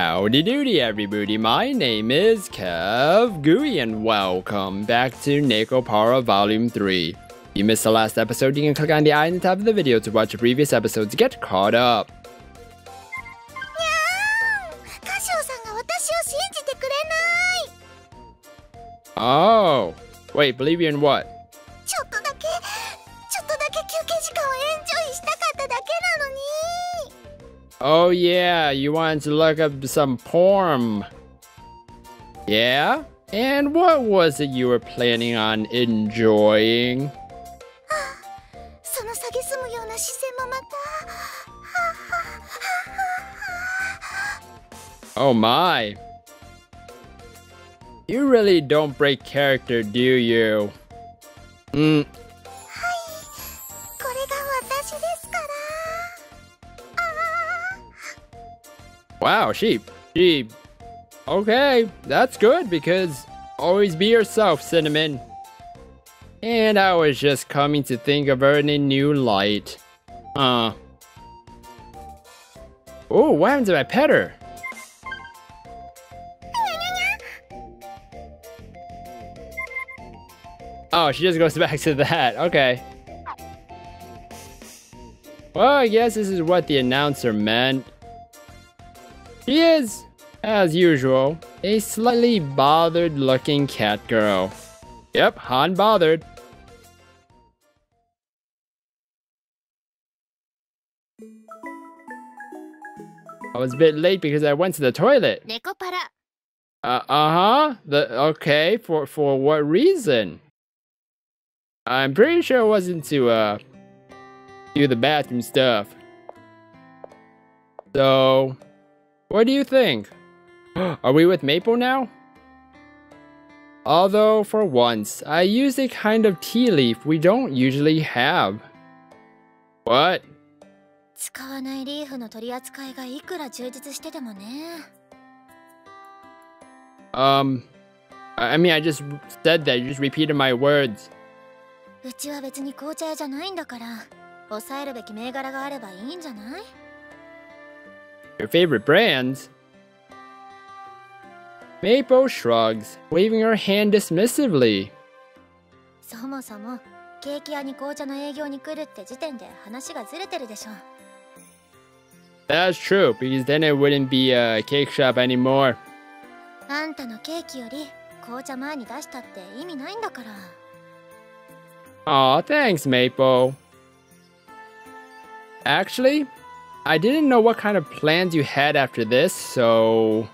Howdy doody everybody, my name is KevGuuey and welcome back to Nekopara Volume 3. If you missed the last episode, you can click on the eye in the top of the video to watch the previous episodes to get caught up. Oh, wait, believe you in what? Oh yeah, you wanted to look up some porn. Yeah? And what was it you were planning on enjoying? Oh my. You really don't break character, do you? Wow, sheep. Okay, that's good because always be yourself, Cinnamon. And I was just coming to think of her in a new light. Oh, what happened to my petter? Oh, she just goes back to that. Okay. Well, I guess this is what the announcer meant. She is, as usual, a slightly bothered-looking cat girl. Yep, Han bothered. I was a bit late because I went to the toilet. Nekopara. Okay, for what reason? I'm pretty sure it wasn't to, do the bathroom stuff. So, what do you think? Are we with Maple now? Although, for once, I used a kind of tea leaf we don't usually have. What? I mean, I just said that. You just repeated my words. Your favorite brands? Maple shrugs, waving her hand dismissively. That's true, because then it wouldn't be a cake shop anymore. Aw, thanks, Maple. Actually, I didn't know what kind of plans you had after this, so...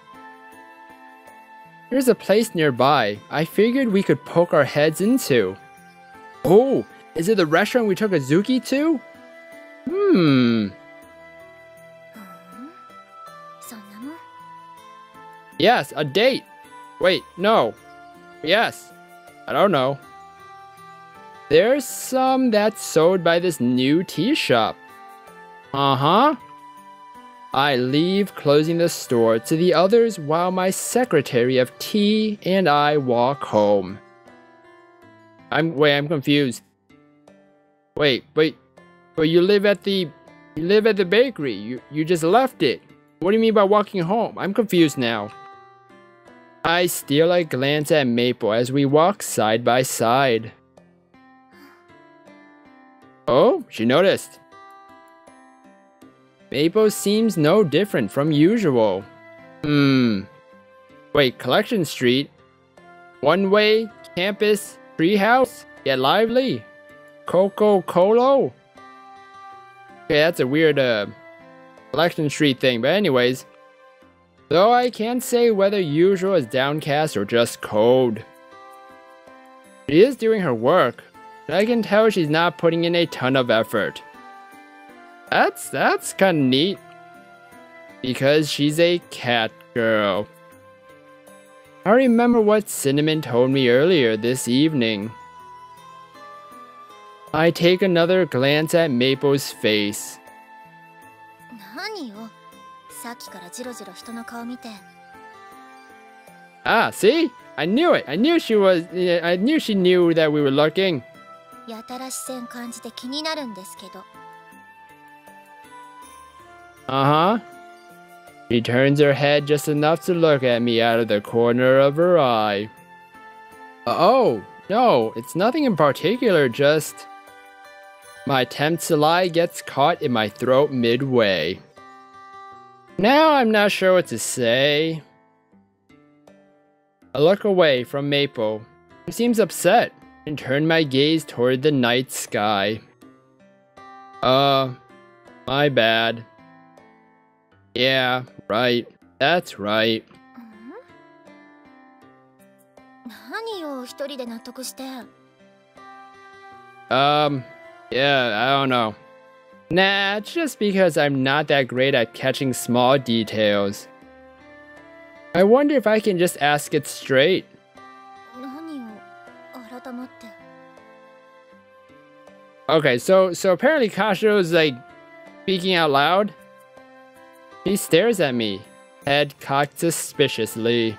There's a place nearby I figured we could poke our heads into. Oh, is it the restaurant we took Azuki to? Yes, a date. Wait, no. Yes. I don't know. There's some that's sold by this new tea shop. I leave, closing the store to the others while my secretary of tea and I walk home. I'm confused. Wait, but you live at the bakery. You just left it. What do you mean by walking home? I'm confused now. I steal a glance at Maple as we walk side by side. Oh, she noticed. Maple seems no different from usual. Wait, Collection Street? One way, campus, treehouse, get lively. Coco Colo? Okay, that's a weird, Collection Street thing, but anyways. Though I can't say whether usual is downcast or just cold. She is doing her work, but I can tell she's not putting in a ton of effort. That's kinda neat. Because she's a cat girl. I remember what Cinnamon told me earlier this evening. I take another glance at Maple's face. Ah, see? I knew it. I knew she knew that we were looking. She turns her head just enough to look at me out of the corner of her eye. Oh, no, it's nothing in particular, just... My attempt to lie gets caught in my throat midway. Now I'm not sure what to say. I look away from Maple, who seems upset, and turn my gaze toward the night sky. My bad. Yeah, right. That's right. 何よ、一人で納得して。Yeah, I don't know. Nah, it's just because I'm not that great at catching small details. I wonder if I can just ask it straight. 何よ、改まって。 Okay, so apparently Kashou is like speaking out loud. She stares at me, head cocked suspiciously.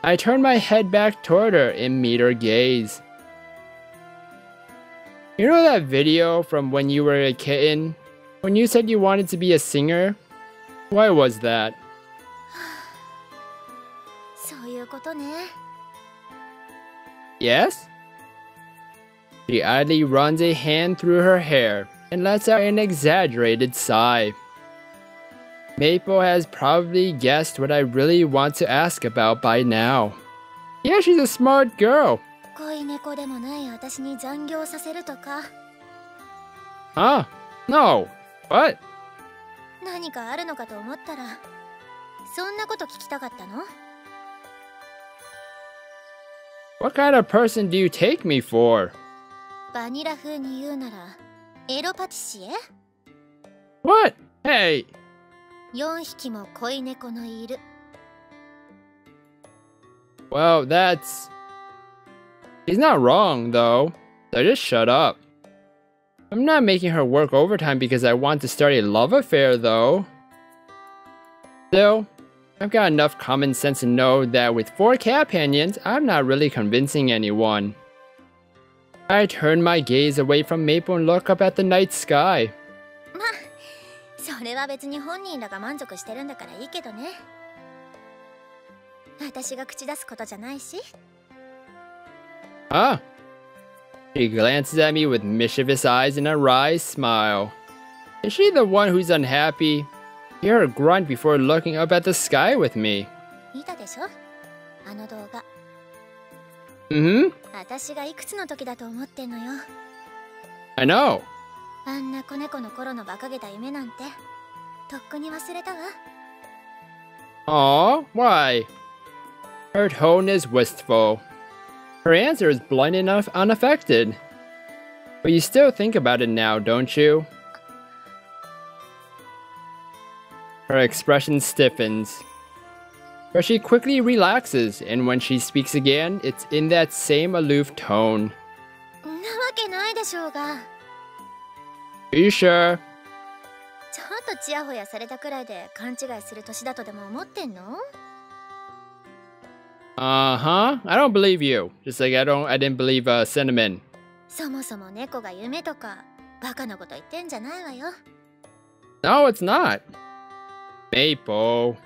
I turn my head back toward her and meet her gaze. You know that video from when you were a kitten? When you said you wanted to be a singer? Why was that? そういうことね。 Yes? She idly runs a hand through her hair and lets out an exaggerated sigh. Maple has probably guessed what I really want to ask about by now. Yeah, she's a smart girl. 恋猫でもない私に残業させるとか。 Huh? No. What? 何かあるのかと思ったら、そんなこと聞きたかったの？ What kind of person do you take me for? バニラ風に言うなら、エロパティシエ？ What? Hey! 4匹も恋猫のいる。 Well, that's... He's not wrong, though. So just shut up. I'm not making her work overtime because I want to start a love affair, though. Still, I've got enough common sense to know that with 4 catpanions, I'm not really convincing anyone. I turn my gaze away from Maple and look up at the night sky. まあ、それは別に本人らが満足してるんだからいいけどね。私が口出すことじゃないし。 Ah. She glances at me with mischievous eyes and a wry smile. Is she the one who's unhappy? Hear her grunt before looking up at the sky with me. 見たでしょ？あの動画。 Mm-hmm. 私がいくつの時だと思ってんのよ。 I know. あんな子猫の頃の馬鹿げた夢なんて、とっくに忘れたわ。 Aw, why? Her tone is wistful. Her answer is blunt enough unaffected. But you still think about it now, don't you? Her expression stiffens. But she quickly relaxes, and when she speaks again, it's in that same aloof tone. なわけないでしょうが。 Are you sure? ちょっとチヤホヤされたくらいで勘違いする年だとでも思ってんの？ Uh-huh. I don't believe you. Just like I didn't believe Cinnamon. そもそも猫が夢とかバカなこと言ってんじゃないわよ。 No, it's not. Maple.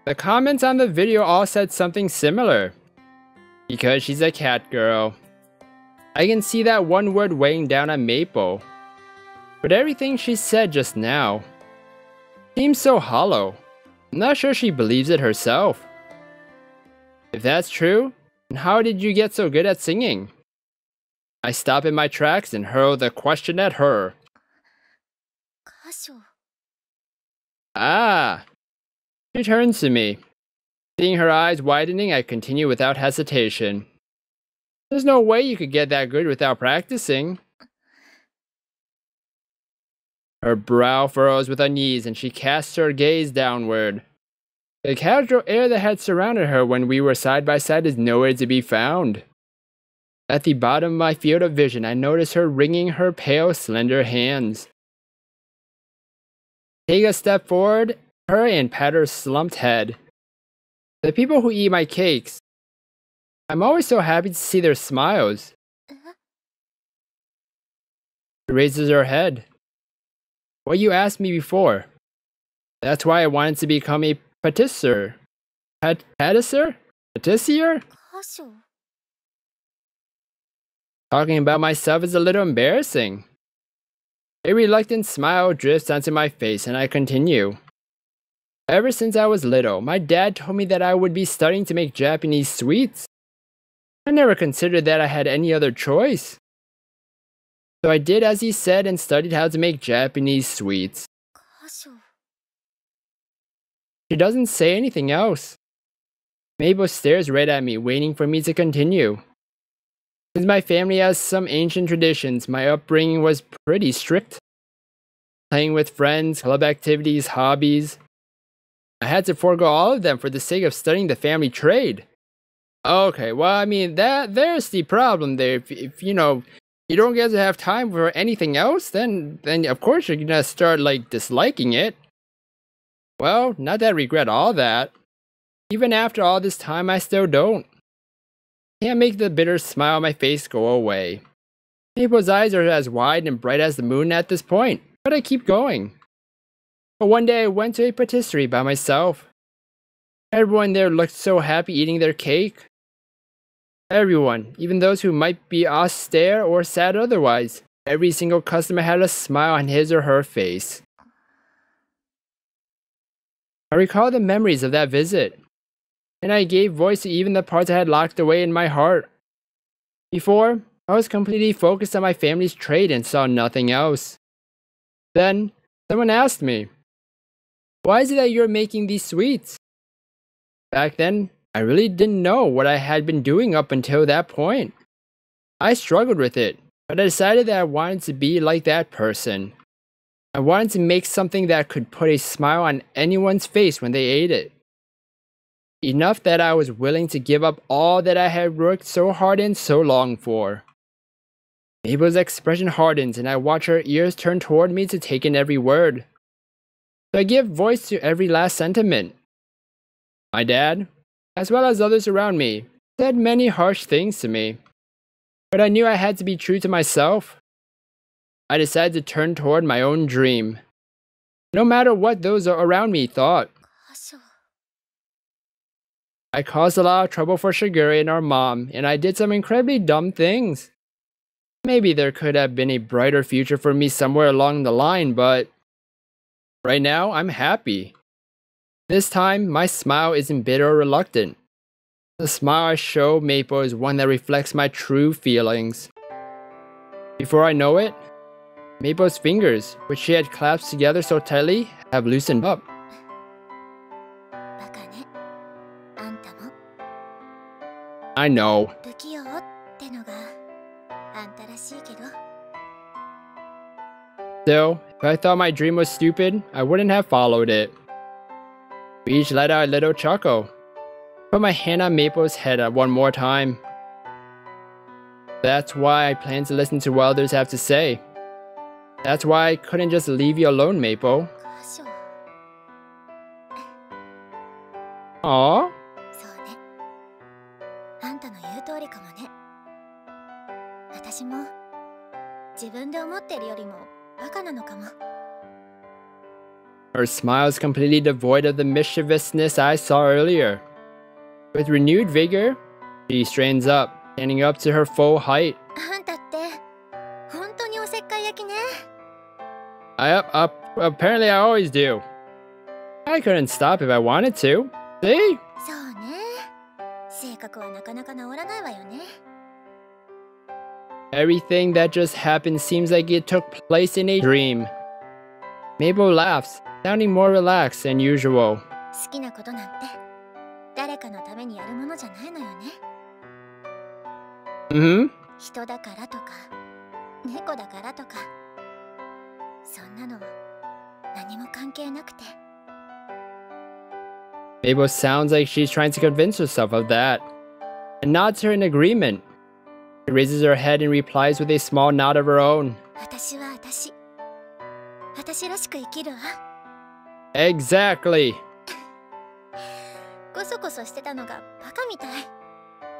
The comments on the video all said something similar. Because she's a cat girl. I can see that one word weighing down on Maple. But everything she said just now seems so hollow. I'm not sure she believes it herself. If that's true, then how did you get so good at singing? I stop in my tracks and hurl the question at her. カショ。 Ah! She turns to me. Seeing her eyes widening, I continue without hesitation. There's no way you could get that good without practicing. Her brow furrows with unease and she casts her gaze downward. The casual air that had surrounded her when we were side by side is nowhere to be found. At the bottom of my field of vision, I notice her wringing her pale, slender hands. Take a step forward, her and pat her slumped head. The people who eat my cakes, I'm always so happy to see their smiles. She raises her head. What you asked me before. That's why I wanted to become a patisserie. Patisserie? Patisserie? 箇所 Talking about myself is a little embarrassing. A reluctant smile drifts onto my face and I continue. Ever since I was little, my dad told me that I would be studying to make Japanese sweets. I never considered that I had any other choice. So I did as he said and studied how to make Japanese sweets. 箇所 She doesn't say anything else. Mabel stares right at me, waiting for me to continue. Since my family has some ancient traditions, my upbringing was pretty strict. Playing with friends, club activities, hobbies. I had to forego all of them for the sake of studying the family trade. Okay, well, I mean, there's the problem there. If you know, you don't get to have time for anything else, then of course you're gonna start, like, disliking it. Well, not that I regret all that. Even after all this time, I still don't. Can't make the bitter smile on my face go away. Maple's eyes are as wide and bright as the moon at this point, but I keep going. But one day I went to a patisserie by myself. Everyone there looked so happy eating their cake. Everyone, even those who might be austere or sad otherwise. Every single customer had a smile on his or her face. I recall the memories of that visit, and I gave voice to even the parts I had locked away in my heart. Before, I was completely focused on my family's trade and saw nothing else. Then, someone asked me, "Why is it that you're making these sweets?" Back then, I really didn't know what I had been doing up until that point. I struggled with it, but I decided that I wanted to be like that person. I wanted to make something that could put a smile on anyone's face when they ate it. Enough that I was willing to give up all that I had worked so hard and so long for. Mabel's expression hardens and I watch her ears turn toward me to take in every word. So I give voice to every last sentiment. My dad, as well as others around me, said many harsh things to me. But I knew I had to be true to myself. I decided to turn toward my own dream, no matter what those around me thought. 箇所 I caused a lot of trouble for Shigure and our mom, and I did some incredibly dumb things. Maybe there could have been a brighter future for me somewhere along the line, but right now I'm happy. This time, my smile isn't bitter or reluctant. The smile I show Maple is one that reflects my true feelings. Before I know it, Maple's fingers, which she had clasped together so tightly, have loosened up. バカねあんたも I know. 不器用ってのがあんたらしいけど Still, if I thought my dream was stupid, I wouldn't have followed it. We each let out a little chuckle. Put my hand on Maple's head one more time. That's why I plan to listen to what others have to say. That's why I couldn't just leave you alone, Maple. 箇所 Aww. そうねあんたの言う通りかもね私も自分で思ってるよりもバカなのかも Her smile is completely devoid of the mischievousness I saw earlier. With renewed vigor, she straightens up, standing up to her full height. あんたって本当におせっかい焼きね Apparently I always do. I couldn't stop if I wanted to. See? そうね性格はなかなか治らないわよね Everything that just happened seems like it took place in a dream. Mabel laughs, sounding more relaxed than usual. 好きなことなんて誰かのためにやるものじゃないのよね Mm-hmm. 人だからとか猫だからとかそんなの何も関係なくて Mabel sounds like she's trying to convince herself of that, and nods her in agreement. She raises her head and replies with a small nod of her own. 私は私らしく生きるわ Exactly. コソコソしてたのがバカみたい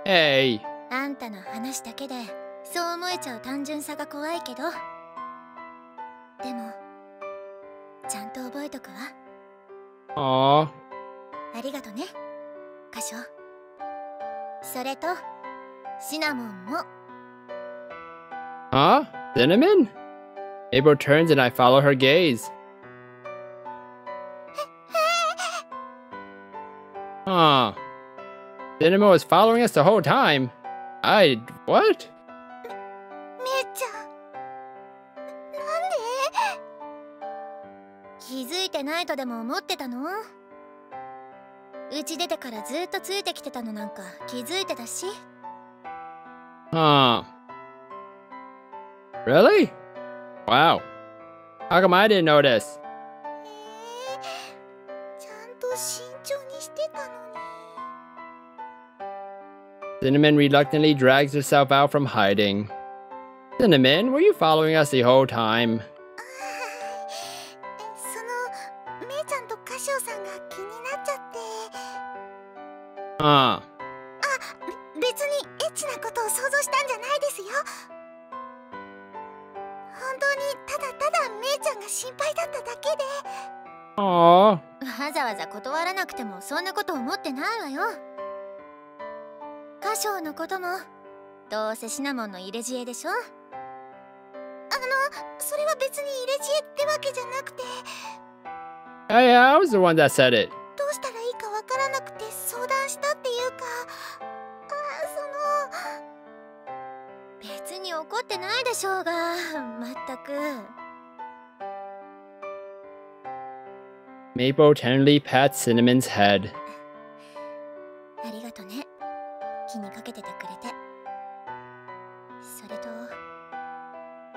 Hey. あんたの話だけでそう思えちゃう単純さが怖いけどでもちゃんと覚えとくわ Aw. ありがとね、カショ。それと、シナモンも。Huh? Cinnamon? Maple turns and I follow her gaze. Huh. Cinnamon was following us the whole time. What? めいちゃん、なんで？気づいてないとでも思ってたの？うち出てからずっとついてきてたのなんか気づいてたし。Huh. Really? Wow. How come I didn't notice? ちゃんと慎重にしてたのに。Cinnamon reluctantly drags herself out from hiding. Cinnamon, were you following us the whole time? その、めいちゃんとカシオさんが気になっちゃって。Huh. 別にエッチなことを想像したんじゃないですよ。本当にただただめいちゃんが心配だっただけで。Aww. わざわざ断らなくてもそんなこと思ってないわよ。カショウのこともどうせシナモンの入れ知恵でしょ。それは別に入れ知恵ってわけじゃなくて、 Yeah, I was the one that said it. どうしたらいいかわからなくて相談したっていうか、別に怒ってないでしょうが、まったく。Maple tenderly pats Cinnamon's head. ありがとね、気にかけててくれて。それと、こ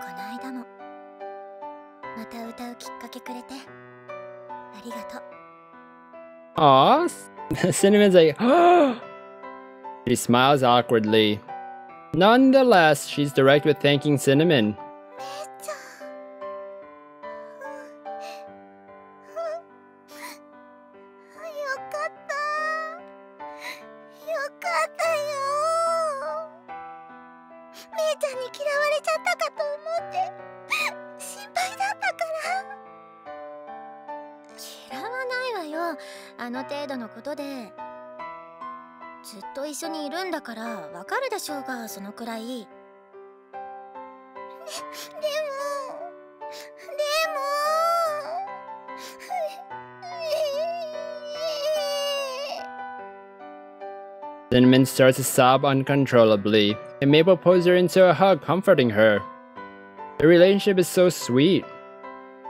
の間もまた歌うきっかけくれてありがとう。Aw. Cinnamon's like, She smiles awkwardly. Nonetheless, she's direct with thanking Cinnamon. めいちゃん、よかった、よかったよ。めいちゃんに嫌われちゃったかと思って心配だったから。嫌わないわよ、あの程度のことで。ずっと一緒にいるんだからわかるでしょうが、そのくらい。でも Cinnamon starts to sob uncontrollably, and Maple pulls her into a hug, comforting her. The relationship is so sweet.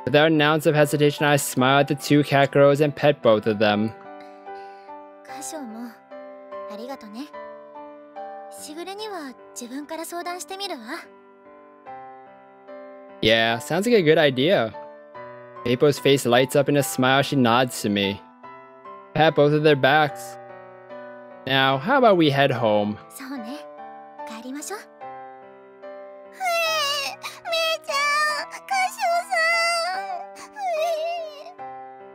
Without an ounce of hesitation, I smile at the two catgirls and pet both of them. カショウもありがとね。しぐれには自分から相談してみるわ。Yeah, sounds like a good idea. Maple's face lights up in a smile. She nods to me. I pat both of their backs. Now, how about we head home? そうね、帰りましょう。めいちゃん、カショウ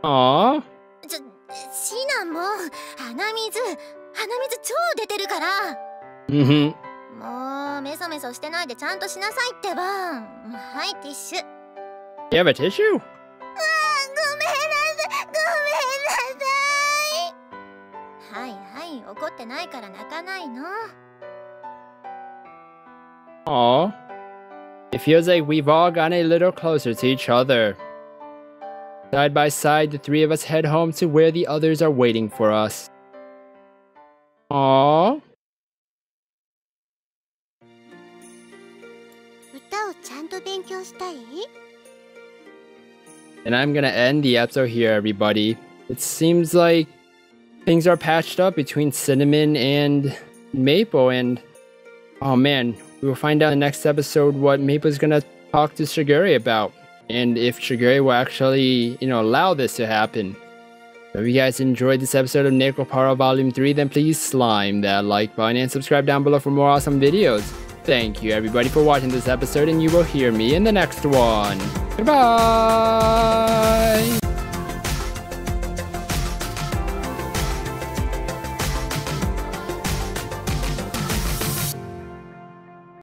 さん。Aww. シナモン、鼻水超出てるから。Mm-hmm. もうメソメソしてないでちゃんとしなさいってば。はい、ティッシュ。 You have a tissue? ごめんなさい、ごめんなさい。はいはい、怒ってないから泣かないの。Aww. It feels like we've all gotten a little closer to each other. Side by side, the three of us head home to where the others are waiting for us. Aww. 歌をちゃんと勉強したい？ And I'm gonna end the episode here, everybody. It seems like things are patched up between Cinnamon and Maple, and oh man, we will find out in the next episode what Maple's gonna talk to Shigure about, and if Shigure will actually, allow this to happen. So if you guys enjoyed this episode of Nekopara Volume 3, then please slime that like button and subscribe down below for more awesome videos. Thank you everybody for watching this episode, and you will hear me in the next one. Goodbye!